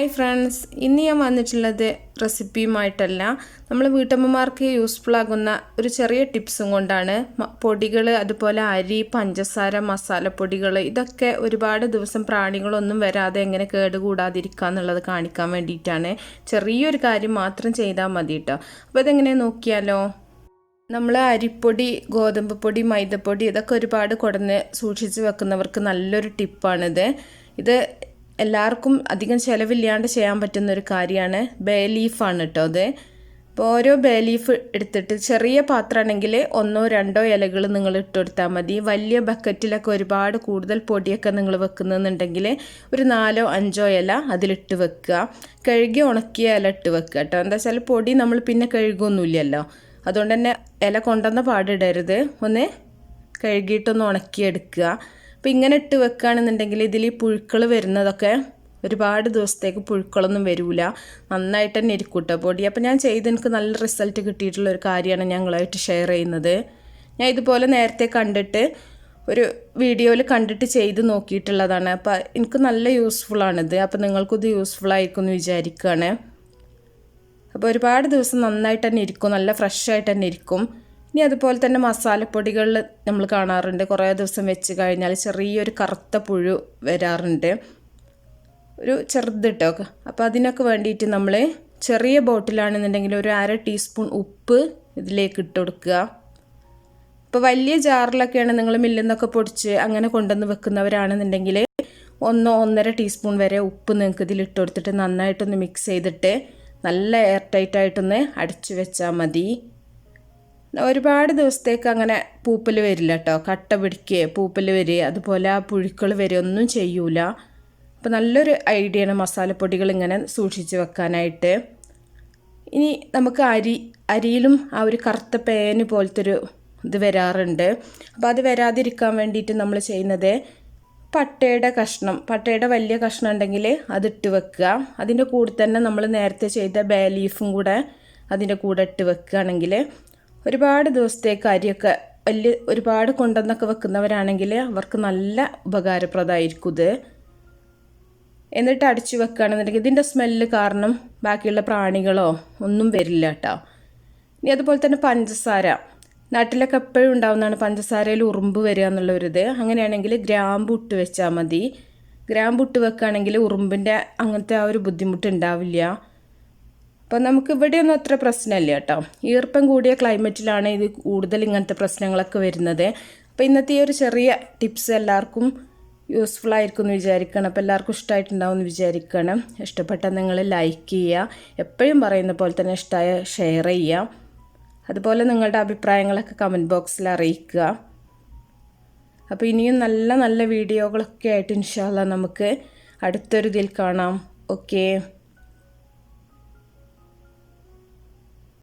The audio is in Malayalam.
ഹായ് ഫ്രണ്ട്സ്, ഇന്ന് ഞാൻ വന്നിട്ടുള്ളത് റെസിപ്പിയുമായിട്ടല്ല, നമ്മൾ വീട്ടമ്മമാർക്ക് യൂസ്ഫുൾ ആകുന്ന ഒരു ചെറിയ ടിപ്സും കൊണ്ടാണ്. പൊടികൾ, അതുപോലെ അരി, പഞ്ചസാര, മസാലപ്പൊടികൾ, ഇതൊക്കെ ഒരുപാട് ദിവസം പ്രാണികളൊന്നും വരാതെ എങ്ങനെ കേടുകൂടാതിരിക്കുക എന്നുള്ളത് കാണിക്കാൻ വേണ്ടിയിട്ടാണ്. ചെറിയൊരു കാര്യം മാത്രം ചെയ്താൽ മതി കേട്ടോ. അപ്പോൾ ഇതെങ്ങനെ നോക്കിയാലോ. നമ്മൾ അരിപ്പൊടി, ഗോതമ്പ് പൊടി, മൈദപ്പൊടി ഇതൊക്കെ ഒരുപാട് കൊടുന്ന് സൂക്ഷിച്ച് വെക്കുന്നവർക്ക് നല്ലൊരു ടിപ്പാണിത്. ഇത് എല്ലാവർക്കും അധികം ചിലവില്ലാണ്ട് ചെയ്യാൻ പറ്റുന്നൊരു കാര്യമാണ്. ബേ ലീഫാണ് കേട്ടോ അത്. അപ്പോൾ ഓരോ ബേ ലീഫ് എടുത്തിട്ട് ചെറിയ പാത്രമാണെങ്കിൽ 1-2 ഇലകൾ നിങ്ങൾ ഇട്ടുകൊടുത്താൽ മതി. വലിയ ബക്കറ്റിലൊക്കെ ഒരുപാട് കൂടുതൽ പൊടിയൊക്കെ നിങ്ങൾ വെക്കുന്നുണ്ടെങ്കിൽ ഒരു 4-5 ഇല അതിലിട്ട് വെക്കുക. കഴുകി ഉണക്കിയ ഇല ഇട്ട് വെക്കുക കേട്ടോ. എന്താ വെച്ചാൽ പൊടി നമ്മൾ പിന്നെ കഴുകൊന്നുമില്ലല്ലോ, അതുകൊണ്ട് തന്നെ ഇല കൊണ്ടുവന്ന പാടിടരുത്. ഒന്ന് കഴുകിയിട്ടൊന്ന് ഉണക്കിയെടുക്കുക. അപ്പോൾ ഇങ്ങനെ ഇട്ട് വെക്കുകയാണെന്നുണ്ടെങ്കിൽ ഇതിൽ ഈ പുഴുക്കൾ വരുന്നതൊക്കെ ഒരുപാട് ദിവസത്തേക്ക് പുഴുക്കളൊന്നും വരില്ല. നന്നായിട്ട് തന്നെ ഇരിക്കും കേട്ടോ പൊടി. അപ്പോൾ ഞാൻ ചെയ്ത് എനിക്ക് നല്ല റിസൾട്ട് കിട്ടിയിട്ടുള്ളൊരു കാര്യമാണ് ഞങ്ങളായിട്ട് ഷെയർ ചെയ്യുന്നത്. ഞാൻ ഇതുപോലെ നേരത്തെ കണ്ടിട്ട് ഒരു വീഡിയോയിൽ കണ്ടിട്ട് ചെയ്ത് നോക്കിയിട്ടുള്ളതാണ്. അപ്പോൾ എനിക്ക് നല്ല യൂസ്ഫുള്ളാണിത്. അപ്പോൾ നിങ്ങൾക്കിത് യൂസ്ഫുൾ ആയിരിക്കും എന്ന് വിചാരിക്കുകയാണ്. അപ്പോൾ ഒരുപാട് ദിവസം നന്നായിട്ട് തന്നെ ഇരിക്കും, നല്ല ഫ്രഷ് ആയിട്ട് തന്നെ ഇരിക്കും. ഇനി അതുപോലെ തന്നെ മസാലപ്പൊടികളിൽ നമ്മൾ കാണാറുണ്ട്, കുറേ ദിവസം വെച്ച് കഴിഞ്ഞാൽ ചെറിയൊരു കറുത്ത പുഴു വരാറുണ്ട്, ഒരു ചെറുത് കേട്ടോ. അപ്പോൾ അതിനൊക്കെ വേണ്ടിയിട്ട് നമ്മൾ ചെറിയ ബോട്ടിലാണെന്നുണ്ടെങ്കിൽ ഒരു 1/2 ടീസ്പൂൺ ഉപ്പ് ഇതിലേക്ക് ഇട്ട് കൊടുക്കുക. ഇപ്പോൾ വലിയ ജാറിലൊക്കെയാണ് നിങ്ങൾ മില്ലിൽ നിന്നൊക്കെ പൊടിച്ച് അങ്ങനെ കൊണ്ടുവന്ന് വെക്കുന്നവരാണെന്നുണ്ടെങ്കിൽ 1-1.5 ടീസ്പൂൺ വരെ ഉപ്പ് നിങ്ങൾക്ക് ഇതിലിട്ട് കൊടുത്തിട്ട് നന്നായിട്ടൊന്ന് മിക്സ് ചെയ്തിട്ട് നല്ല എയർ ടൈറ്റായിട്ടൊന്ന് അടച്ചു വെച്ചാൽ മതി. ഒരുപാട് ദിവസത്തേക്ക് അങ്ങനെ പൂപ്പൽ വരില്ല കേട്ടോ. കട്ട പിടിക്കുക, പൂപ്പൽ വരിക, അതുപോലെ ആ പുഴുക്കൾ വരിക ഒന്നും ചെയ്യൂല. അപ്പോൾ നല്ലൊരു ഐഡിയയാണ് മസാലപ്പൊടികൾ ഇങ്ങനെ സൂക്ഷിച്ച് വെക്കാനായിട്ട്. ഇനി നമുക്ക് അരിയിലും ആ ഒരു കറുത്ത പേന് പോലത്തൊരു ഇത് വരാറുണ്ട്. അപ്പോൾ അത് വരാതിരിക്കാൻ വേണ്ടിയിട്ട് നമ്മൾ ചെയ്യുന്നത്, പട്ടയുടെ വലിയ കഷ്ണം ഉണ്ടെങ്കിൽ അതിട്ട് വെക്കുക. അതിൻ്റെ കൂടെ തന്നെ നമ്മൾ നേരത്തെ ചെയ്ത ബേ ലീഫും കൂടെ അതിൻ്റെ കൂടെ ഇട്ട് വെക്കുകയാണെങ്കിൽ ഒരുപാട് ദിവസത്തേക്ക് അരിയൊക്കെ ഒരുപാട് കൊണ്ടുവന്നൊക്കെ വെക്കുന്നവരാണെങ്കിൽ അവർക്ക് നല്ല ഉപകാരപ്രദമായിരിക്കും ഇത്. എന്നിട്ട് അടിച്ചു വെക്കുകയാണെന്നുണ്ടെങ്കിൽ ഇതിൻ്റെ സ്മെല്ല് കാരണം ബാക്കിയുള്ള പ്രാണികളോ ഒന്നും വരില്ല കേട്ടോ. ഇനി അതുപോലെ തന്നെ പഞ്ചസാര, നാട്ടിലൊക്കെ എപ്പോഴും ഉണ്ടാവുന്നതാണ് പഞ്ചസാരയിൽ ഉറുമ്പ് വരിക എന്നുള്ളൊരിത്. അങ്ങനെയാണെങ്കിൽ ഗ്രാമ്പു ഇട്ട് വെച്ചാൽ മതി. ഗ്രാമ്പു ഇട്ട് വെക്കുകയാണെങ്കിൽ ഉറുമ്പിൻ്റെ അങ്ങനത്തെ ആ ഒരു ബുദ്ധിമുട്ട് ഉണ്ടാവില്ല. അപ്പോൾ നമുക്ക് ഇവിടെയൊന്നും അത്ര പ്രശ്നമില്ല കേട്ടോ. ഈർപ്പം കൂടിയ ക്ലൈമറ്റിലാണ് ഇത് കൂടുതൽ ഇങ്ങനത്തെ പ്രശ്നങ്ങളൊക്കെ വരുന്നത്. അപ്പോൾ ഇന്നത്തെ ഈ ഒരു ചെറിയ ടിപ്സ് എല്ലാവർക്കും യൂസ്ഫുൾ ആയിരിക്കും എന്ന് വിചാരിക്കണം. അപ്പോൾ എല്ലാവർക്കും ഇഷ്ടമായിട്ടുണ്ടാവും എന്ന് വിചാരിക്കണം. ഇഷ്ടപ്പെട്ടാൽ നിങ്ങൾ ലൈക്ക് ചെയ്യുക, എപ്പോഴും പറയുന്ന പോലെ തന്നെ ഇഷ്ടമായ ഷെയർ ചെയ്യുക. അതുപോലെ നിങ്ങളുടെ അഭിപ്രായങ്ങളൊക്കെ കമൻറ്റ് ബോക്സിൽ അറിയിക്കുക. അപ്പോൾ ഇനിയും നല്ല നല്ല വീഡിയോകളൊക്കെ ആയിട്ട് ഇൻഷാ അല്ലാഹ് നമുക്ക് അടുത്തൊരു ഇതിൽ കാണാം. ഓക്കേ.